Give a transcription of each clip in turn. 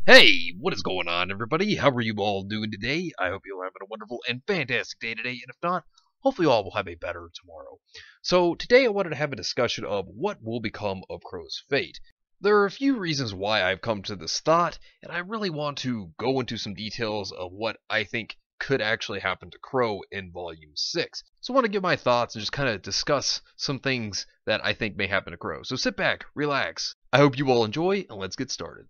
Hey, what is going on, everybody? How are you all doing today? I hope you're having a wonderful and fantastic day today, and if not, hopefully you all will have a better tomorrow. So, today I wanted to have a discussion of what will become of Qrow's fate. There are a few reasons why I've come to this thought, and I really want to go into some details of what I think could actually happen to Qrow in Volume 6. So I want to give my thoughts and just kind of discuss some things that I think may happen to Qrow. So sit back, relax. I hope you all enjoy, and let's get started.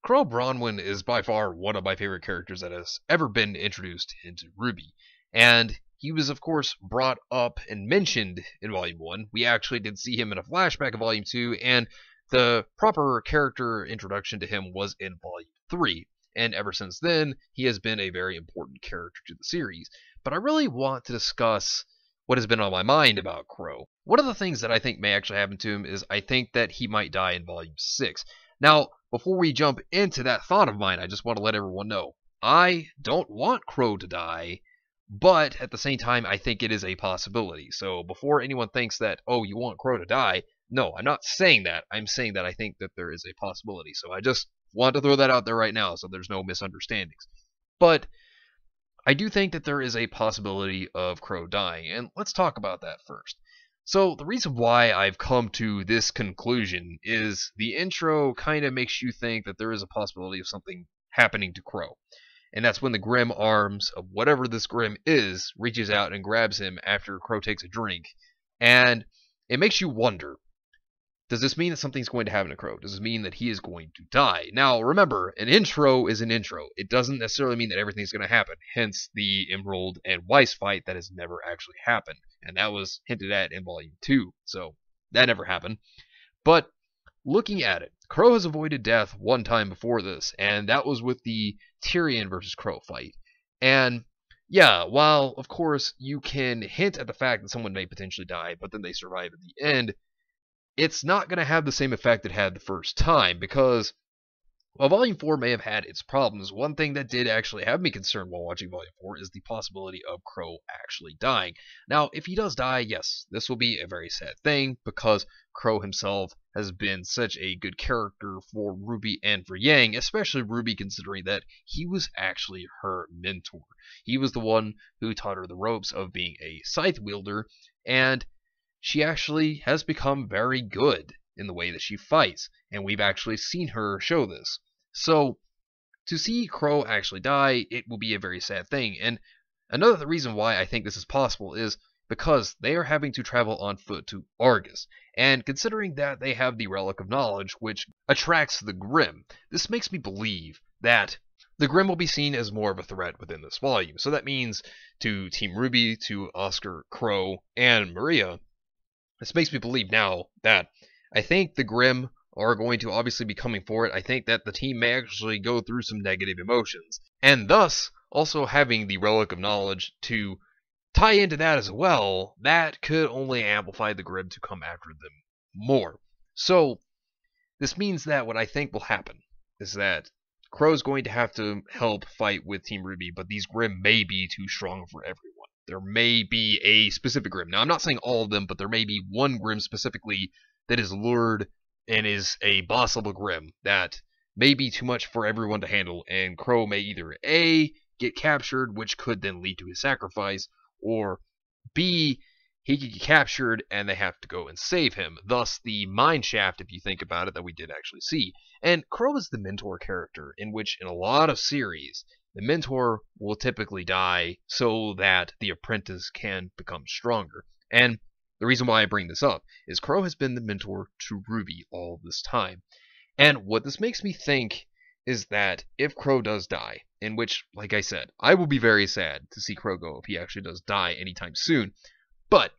Qrow Bronwyn is by far one of my favorite characters that has ever been introduced into RWBY, and he was of course brought up and mentioned in Volume 1. We actually did see him in a flashback of Volume 2, and the proper character introduction to him was in Volume 3, and ever since then, he has been a very important character to the series. But I really want to discuss what has been on my mind about Qrow. One of the things that I think may actually happen to him is I think that he might die in Volume 6. Now, before we jump into that thought of mine, I just want to let everyone know, I don't want Qrow to die, but at the same time, I think it is a possibility. So before anyone thinks that, oh, you want Qrow to die, no, I'm not saying that. I'm saying that I think that there is a possibility. So I just want to throw that out there right now so there's no misunderstandings. But I do think that there is a possibility of Qrow dying, and let's talk about that first. So the reason why I've come to this conclusion is the intro kind of makes you think that there is a possibility of something happening to Qrow. And that's when the grim arms of whatever this grim is reaches out and grabs him after Qrow takes a drink. And it makes you wonder, does this mean that something's going to happen to Qrow? Does this mean that he is going to die? Now, remember, an intro is an intro. It doesn't necessarily mean that everything's going to happen. Hence the Emerald and Weiss fight that has never actually happened. And that was hinted at in Volume 2. So, that never happened. But, looking at it, Qrow has avoided death one time before this. And that was with the Tyrion versus Qrow fight. And, yeah, while, of course, you can hint at the fact that someone may potentially die, but then they survive at the end, it's not going to have the same effect it had the first time, because while Volume 4 may have had its problems, one thing that did actually have me concerned while watching Volume 4 is the possibility of Qrow actually dying. Now, if he does die, yes, this will be a very sad thing, because Qrow himself has been such a good character for RWBY and for Yang, especially RWBY considering that he was actually her mentor. He was the one who taught her the ropes of being a scythe wielder, and she actually has become very good in the way that she fights, and we've actually seen her show this. So, to see Qrow actually die, it will be a very sad thing, and another reason why I think this is possible is because they are having to travel on foot to Argus, and considering that they have the Relic of Knowledge, which attracts the Grimm, this makes me believe that the Grimm will be seen as more of a threat within this volume. So that means to Team RWBY, to Oscar, Qrow, and Maria, this makes me believe now that I think the Grimm are going to obviously be coming for it. I think that the team may actually go through some negative emotions. And thus, also having the Relic of Knowledge to tie into that as well, that could only amplify the Grimm to come after them more. So, this means that what I think will happen is that Qrow's going to have to help fight with Team RWBY, but these Grimm may be too strong for everyone. There may be a specific Grimm. Now, I'm not saying all of them, but there may be one Grimm specifically that is lured and is a boss-level Grimm that may be too much for everyone to handle, and Qrow may either A, get captured, which could then lead to his sacrifice, or B, he could get captured and they have to go and save him. Thus, the mine shaft, if you think about it, that we did actually see. And Qrow is the mentor character, in which in a lot of series, the mentor will typically die so that the apprentice can become stronger. And the reason why I bring this up is Qrow has been the mentor to RWBY all this time. And what this makes me think is that if Qrow does die, in which, like I said, I will be very sad to see Qrow go if he actually does die anytime soon, but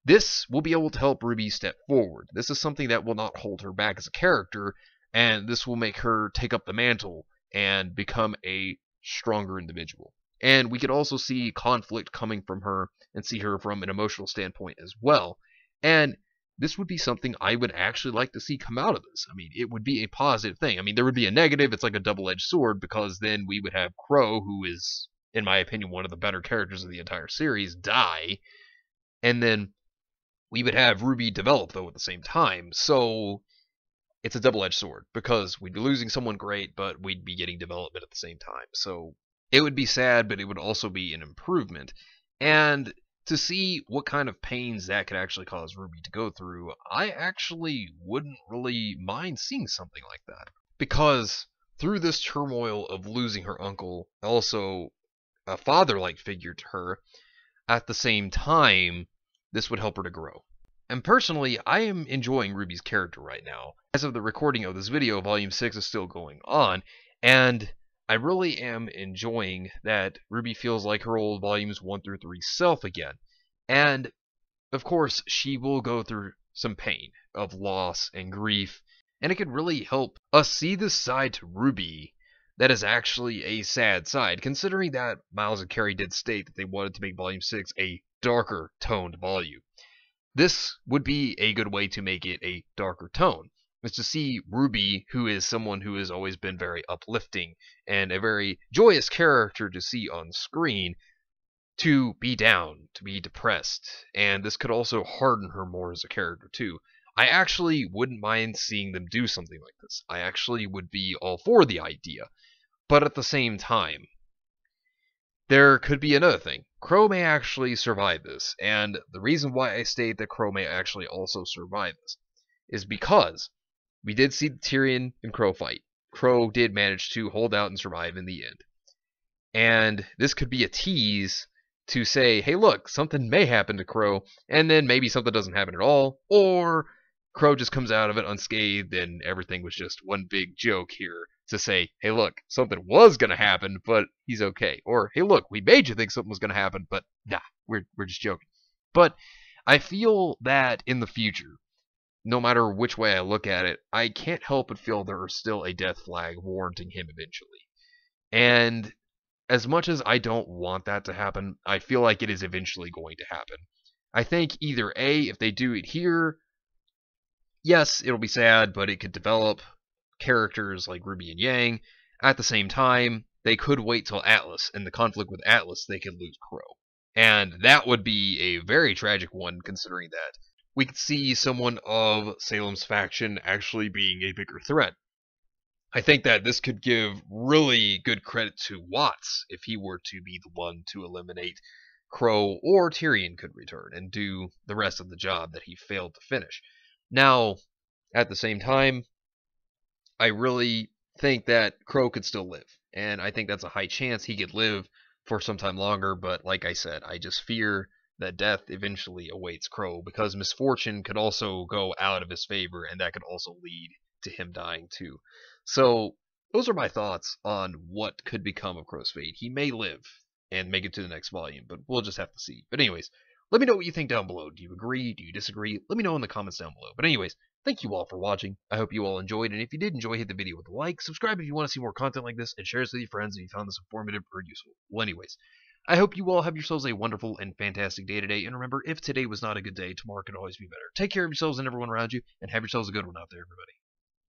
this will be able to help RWBY step forward. This is something that will not hold her back as a character, and this will make her take up the mantle and become a stronger individual. And we could also see conflict coming from her and see her from an emotional standpoint as well. And this would be something I would actually like to see come out of this. I mean, it would be a positive thing. I mean, there would be a negative. It's like a double-edged sword, because then we would have Qrow, who is, in my opinion, one of the better characters of the entire series, die. And then we would have RWBY develop, though, at the same time. So it's a double-edged sword, because we'd be losing someone great, but we'd be getting development at the same time. So it would be sad, but it would also be an improvement. And to see what kind of pains that could actually cause RWBY to go through, I actually wouldn't really mind seeing something like that. Because through this turmoil of losing her uncle, also a father-like figure to her, at the same time, this would help her to grow. And personally, I am enjoying RWBY's character right now. As of the recording of this video, Volume 6 is still going on, and I really am enjoying that RWBY feels like her old Volumes 1 through 3 self again. And, of course, she will go through some pain of loss and grief, and it could really help us see this side to RWBY that is actually a sad side, considering that Miles and Carrie did state that they wanted to make Volume 6 a darker toned volume. This would be a good way to make it a darker tone, is to see RWBY, who is someone who has always been very uplifting and a very joyous character to see on screen, to be down, to be depressed, and this could also harden her more as a character too. I actually wouldn't mind seeing them do something like this. I actually would be all for the idea, but at the same time, there could be another thing. Qrow may actually survive this, and the reason why I state that Qrow may actually also survive this is because we did see the Tyrion and Qrow fight. Qrow did manage to hold out and survive in the end. And this could be a tease to say, hey look, something may happen to Qrow, and then maybe something doesn't happen at all, or Qrow just comes out of it unscathed and everything was just one big joke here to say, hey look, something was going to happen, but he's okay. Or, hey look, we made you think something was going to happen, but nah, we're just joking. But I feel that in the future, no matter which way I look at it, I can't help but feel there is still a death flag warranting him eventually. And as much as I don't want that to happen, I feel like it is eventually going to happen. I think either A, if they do it here, yes, it'll be sad, but it could develop characters like RWBY and Yang. At the same time, they could wait till Atlas, and the conflict with Atlas, they could lose Qrow. And that would be a very tragic one, considering that we could see someone of Salem's faction actually being a bigger threat. I think that this could give really good credit to Watts if he were to be the one to eliminate Qrow, or Tyrion could return and do the rest of the job that he failed to finish. Now, at the same time, I really think that Qrow could still live, and I think that's a high chance he could live for some time longer, but like I said, I just fear that death eventually awaits Qrow, because misfortune could also go out of his favor, and that could also lead to him dying too. So, those are my thoughts on what could become of Qrow's fate. He may live and make it to the next volume, but we'll just have to see. But anyways, let me know what you think down below. Do you agree? Do you disagree? Let me know in the comments down below. But anyways, thank you all for watching. I hope you all enjoyed, and if you did enjoy, hit the video with a like, subscribe if you want to see more content like this, and share this with your friends if you found this informative or useful. Well, anyways, I hope you all have yourselves a wonderful and fantastic day today, and remember, if today was not a good day, tomorrow can always be better. Take care of yourselves and everyone around you, and have yourselves a good one out there, everybody.